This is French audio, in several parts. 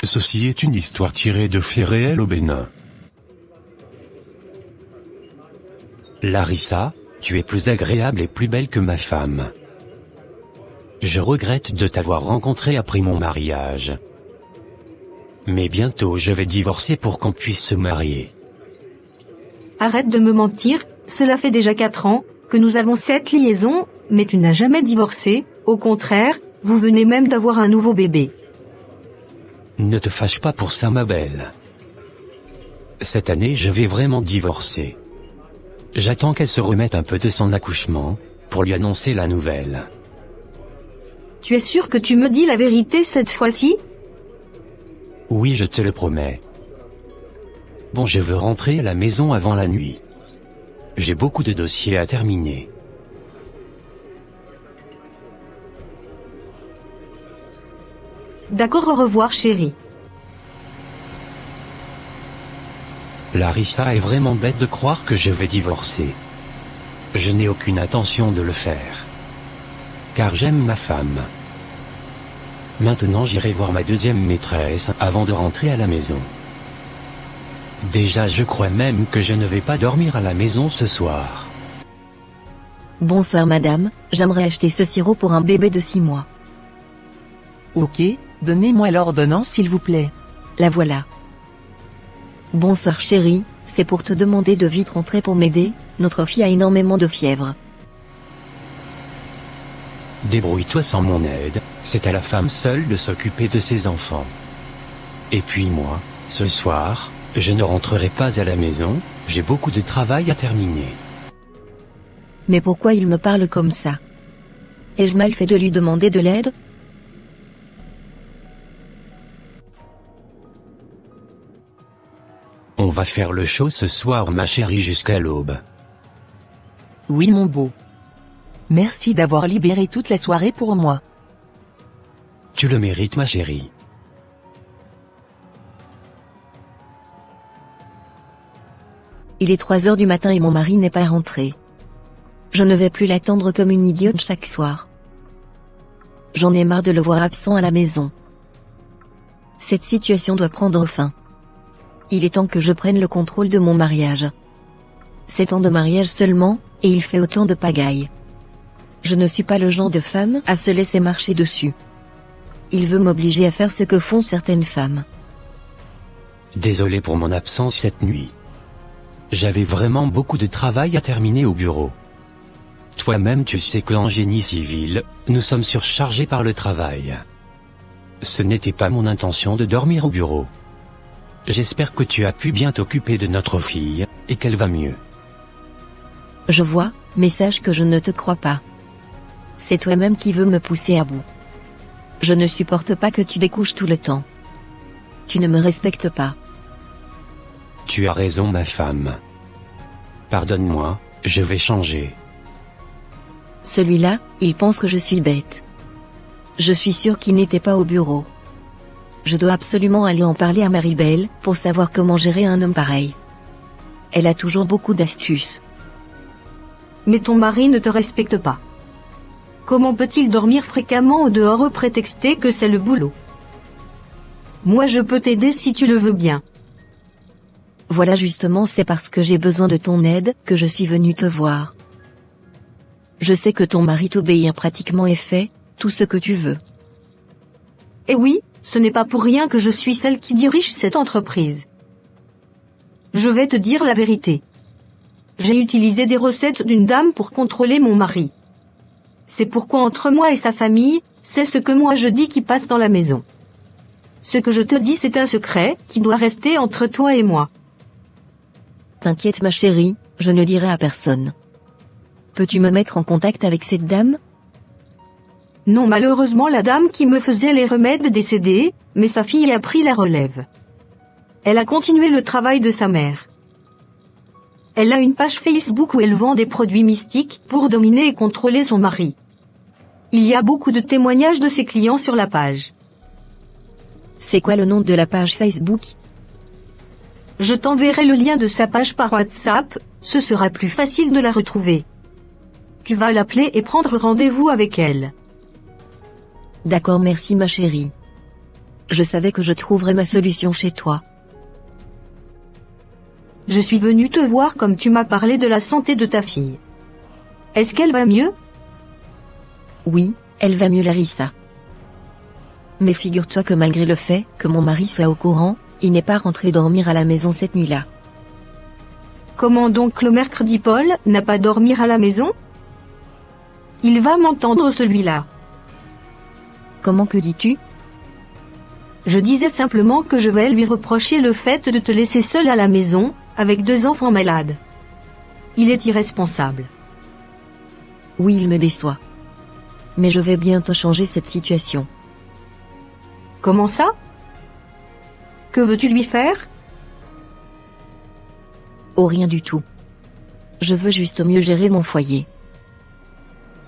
Ceci est une histoire tirée de faits réels au Bénin. Larissa, tu es plus agréable et plus belle que ma femme. Je regrette de t'avoir rencontrée après mon mariage. Mais bientôt je vais divorcer pour qu'on puisse se marier. Arrête de me mentir, cela fait déjà 4 ans que nous avons cette liaison, mais tu n'as jamais divorcé, au contraire, vous venez même d'avoir un nouveau bébé. Ne te fâche pas pour ça ma belle. Cette année je vais vraiment divorcer. J'attends qu'elle se remette un peu de son accouchement, pour lui annoncer la nouvelle. Tu es sûr que tu me dis la vérité cette fois-ci? Oui, je te le promets. Bon, je veux rentrer à la maison avant la nuit. J'ai beaucoup de dossiers à terminer. D'accord, au revoir chérie. Larissa est vraiment bête de croire que je vais divorcer. Je n'ai aucune intention de le faire. Car j'aime ma femme. Maintenant j'irai voir ma deuxième maîtresse avant de rentrer à la maison. Déjà je crois même que je ne vais pas dormir à la maison ce soir. Bonsoir madame, j'aimerais acheter ce sirop pour un bébé de 6 mois. Ok, donnez-moi l'ordonnance s'il vous plaît. La voilà. Bonsoir chérie, c'est pour te demander de vite rentrer pour m'aider, notre fille a énormément de fièvre. Débrouille-toi sans mon aide, c'est à la femme seule de s'occuper de ses enfants. Et puis moi, ce soir, je ne rentrerai pas à la maison, j'ai beaucoup de travail à terminer. Mais pourquoi il me parle comme ça? Ai-je mal fait de lui demander de l'aide? On va faire le show ce soir ma chérie jusqu'à l'aube. Oui mon beau. Merci d'avoir libéré toute la soirée pour moi. Tu le mérites ma chérie. Il est 3 heures du matin et mon mari n'est pas rentré. Je ne vais plus l'attendre comme une idiote chaque soir. J'en ai marre de le voir absent à la maison. Cette situation doit prendre fin. Il est temps que je prenne le contrôle de mon mariage. 7 ans de mariage seulement, et il fait autant de pagaille. Je ne suis pas le genre de femme à se laisser marcher dessus. Il veut m'obliger à faire ce que font certaines femmes. Désolé pour mon absence cette nuit. J'avais vraiment beaucoup de travail à terminer au bureau. Toi-même tu sais qu'en génie civil, nous sommes surchargés par le travail. Ce n'était pas mon intention de dormir au bureau. J'espère que tu as pu bien t'occuper de notre fille, et qu'elle va mieux. Je vois, mais sache que je ne te crois pas. C'est toi-même qui veux me pousser à bout. Je ne supporte pas que tu découches tout le temps. Tu ne me respectes pas. Tu as raison ma femme. Pardonne-moi, je vais changer. Celui-là, il pense que je suis bête. Je suis sûre qu'il n'était pas au bureau. Je dois absolument aller en parler à Maribel, pour savoir comment gérer un homme pareil. Elle a toujours beaucoup d'astuces. Mais ton mari ne te respecte pas. Comment peut-il dormir fréquemment au dehors prétexter que c'est le boulot? Moi je peux t'aider si tu le veux bien. Voilà justement c'est parce que j'ai besoin de ton aide que je suis venue te voir. Je sais que ton mari t'obéit pratiquement et fait tout ce que tu veux. Et oui, ce n'est pas pour rien que je suis celle qui dirige cette entreprise. Je vais te dire la vérité. J'ai utilisé des recettes d'une dame pour contrôler mon mari. C'est pourquoi entre moi et sa famille, c'est ce que moi je dis qui passe dans la maison. Ce que je te dis c'est un secret qui doit rester entre toi et moi. T'inquiète ma chérie, je ne dirai à personne. Peux-tu me mettre en contact avec cette dame? Non, malheureusement la dame qui me faisait les remèdes est décédée, mais sa fille a pris la relève. Elle a continué le travail de sa mère. Elle a une page Facebook où elle vend des produits mystiques pour dominer et contrôler son mari. Il y a beaucoup de témoignages de ses clients sur la page. C'est quoi le nom de la page Facebook? Je t'enverrai le lien de sa page par WhatsApp, ce sera plus facile de la retrouver. Tu vas l'appeler et prendre rendez-vous avec elle. D'accord, merci ma chérie. Je savais que je trouverais ma solution chez toi. Je suis venu te voir comme tu m'as parlé de la santé de ta fille. Est-ce qu'elle va mieux? Oui, elle va mieux Larissa. Mais figure-toi que malgré le fait que mon mari soit au courant, il n'est pas rentré dormir à la maison cette nuit-là. Comment donc le mercredi Paul n'a pas dormi à la maison? Il va m'entendre celui-là. Comment que dis-tu? Je disais simplement que je vais lui reprocher le fait de te laisser seule à la maison, avec 2 enfants malades. Il est irresponsable. Oui, il me déçoit. Mais je vais bientôt changer cette situation. Comment ça? Que veux-tu lui faire? Oh, rien du tout. Je veux juste mieux gérer mon foyer.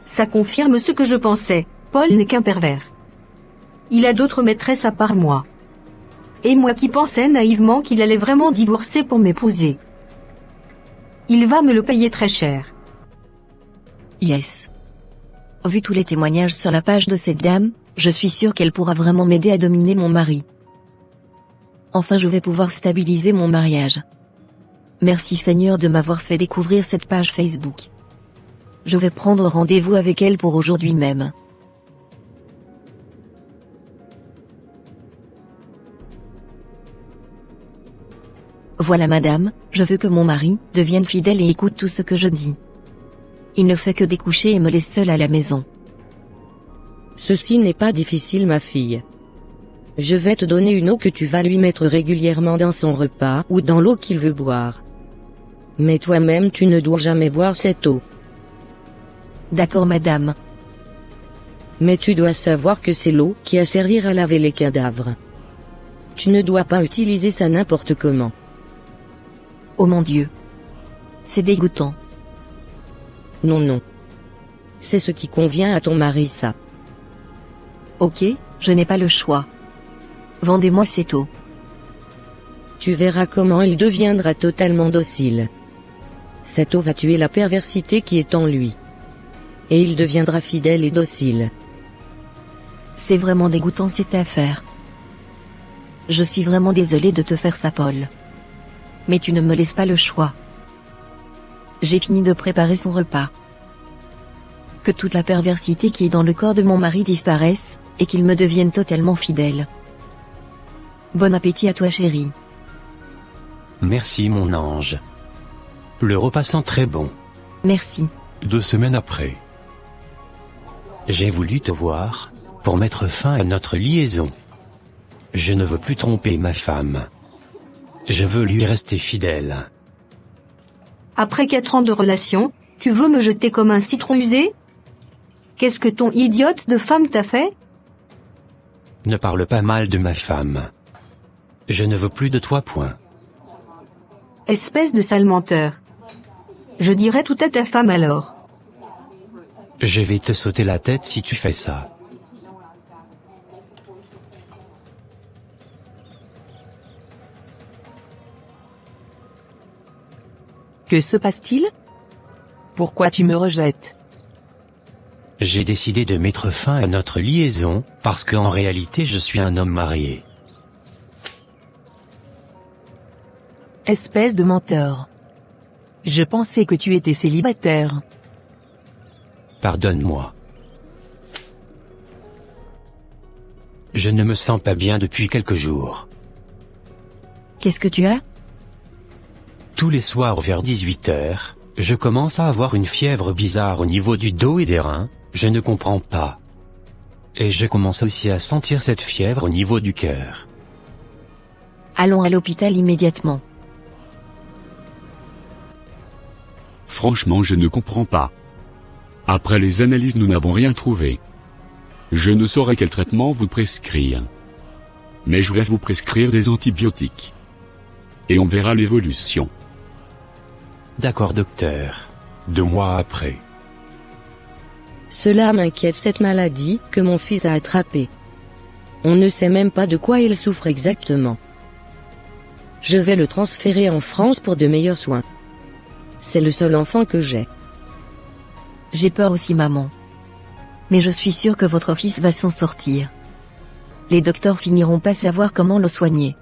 Ça confirme ce que je pensais, Paul n'est qu'un pervers. Il a d'autres maîtresses à part moi. Et moi qui pensais naïvement qu'il allait vraiment divorcer pour m'épouser. Il va me le payer très cher. Yes. Vu tous les témoignages sur la page de cette dame, je suis sûre qu'elle pourra vraiment m'aider à dominer mon mari. Enfin, je vais pouvoir stabiliser mon mariage. Merci Seigneur de m'avoir fait découvrir cette page Facebook. Je vais prendre rendez-vous avec elle pour aujourd'hui même. Voilà madame, je veux que mon mari devienne fidèle et écoute tout ce que je dis. Il ne fait que découcher et me laisse seule à la maison. Ceci n'est pas difficile ma fille. Je vais te donner une eau que tu vas lui mettre régulièrement dans son repas ou dans l'eau qu'il veut boire. Mais toi-même tu ne dois jamais boire cette eau. D'accord madame. Mais tu dois savoir que c'est l'eau qui a servi à laver les cadavres. Tu ne dois pas utiliser ça n'importe comment. Oh mon Dieu. C'est dégoûtant. Non non. C'est ce qui convient à ton mari ça. Ok, je n'ai pas le choix. Vendez-moi cette eau. Tu verras comment il deviendra totalement docile. Cette eau va tuer la perversité qui est en lui. Et il deviendra fidèle et docile. C'est vraiment dégoûtant cette affaire. Je suis vraiment désolée de te faire ça Paul. Mais tu ne me laisses pas le choix. J'ai fini de préparer son repas. Que toute la perversité qui est dans le corps de mon mari disparaisse, et qu'il me devienne totalement fidèle. Bon appétit à toi chérie. Merci mon ange. Le repas sent très bon. Merci. 2 semaines après. J'ai voulu te voir, pour mettre fin à notre liaison. Je ne veux plus tromper ma femme. Je veux lui rester fidèle. Après 4 ans de relation, tu veux me jeter comme un citron usé? Qu'est-ce que ton idiote de femme t'a fait? Ne parle pas mal de ma femme. Je ne veux plus de toi point. Espèce de sale menteur. Je dirai tout à ta femme alors. Je vais te sauter la tête si tu fais ça. Que se passe-t-il? Pourquoi tu me rejettes? J'ai décidé de mettre fin à notre liaison, parce qu'en réalité je suis un homme marié. Espèce de menteur. Je pensais que tu étais célibataire. Pardonne-moi. Je ne me sens pas bien depuis quelques jours. Qu'est-ce que tu as? Tous les soirs vers 18h, je commence à avoir une fièvre bizarre au niveau du dos et des reins, je ne comprends pas. Et je commence aussi à sentir cette fièvre au niveau du cœur. Allons à l'hôpital immédiatement. Franchement, je ne comprends pas. Après les analyses, nous n'avons rien trouvé. Je ne saurais quel traitement vous prescrire. Mais je vais vous prescrire des antibiotiques. Et on verra l'évolution. D'accord docteur. 2 mois après. Cela m'inquiète cette maladie que mon fils a attrapée. On ne sait même pas de quoi il souffre exactement. Je vais le transférer en France pour de meilleurs soins. C'est le seul enfant que j'ai. J'ai peur aussi maman. Mais je suis sûre que votre fils va s'en sortir. Les docteurs finiront pas savoir comment le soigner.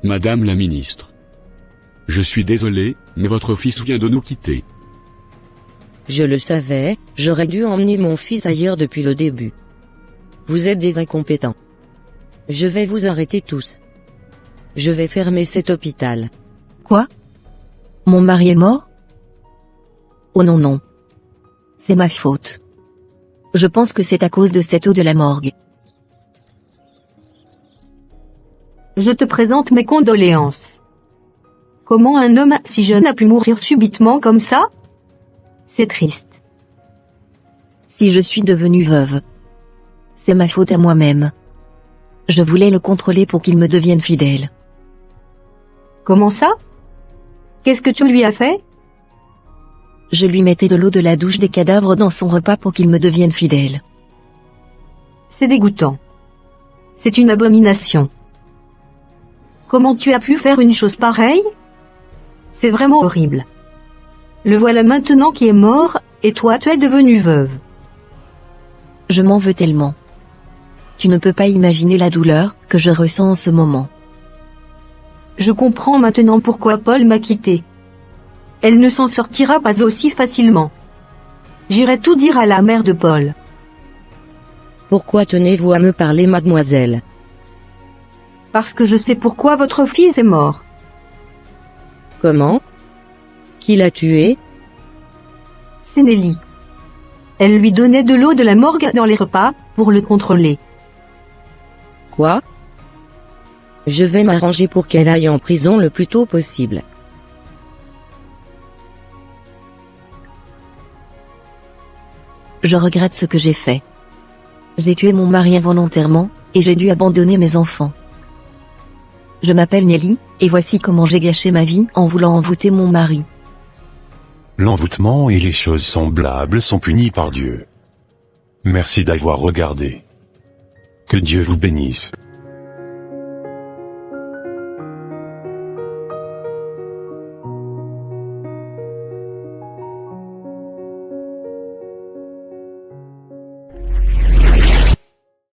Madame la ministre. Je suis désolé, mais votre fils vient de nous quitter. Je le savais, j'aurais dû emmener mon fils ailleurs depuis le début. Vous êtes des incompétents. Je vais vous arrêter tous. Je vais fermer cet hôpital. Quoi? Mon mari est mort? Oh non non. C'est ma faute. Je pense que c'est à cause de cette eau de la morgue. Je te présente mes condoléances. Comment un homme si jeune a pu mourir subitement comme ça? C'est triste. Si je suis devenue veuve, c'est ma faute à moi-même. Je voulais le contrôler pour qu'il me devienne fidèle. Comment ça? Qu'est-ce que tu lui as fait? Je lui mettais de l'eau de la douche des cadavres dans son repas pour qu'il me devienne fidèle. C'est dégoûtant. C'est une abomination. Comment tu as pu faire une chose pareille? C'est vraiment horrible. Le voilà maintenant qui est mort, et toi tu es devenue veuve. Je m'en veux tellement. Tu ne peux pas imaginer la douleur que je ressens en ce moment. Je comprends maintenant pourquoi Paul m'a quitté. Elle ne s'en sortira pas aussi facilement. J'irai tout dire à la mère de Paul. Pourquoi tenez-vous à me parler, mademoiselle? Parce que je sais pourquoi votre fils est mort. Comment? Qui l'a tué? C'est Nelly. Elle lui donnait de l'eau de la morgue dans les repas, pour le contrôler. Quoi? Je vais m'arranger pour qu'elle aille en prison le plus tôt possible. Je regrette ce que j'ai fait. J'ai tué mon mari involontairement, et j'ai dû abandonner mes enfants. Je m'appelle Nelly, et voici comment j'ai gâché ma vie en voulant envoûter mon mari. L'envoûtement et les choses semblables sont punis par Dieu. Merci d'avoir regardé. Que Dieu vous bénisse.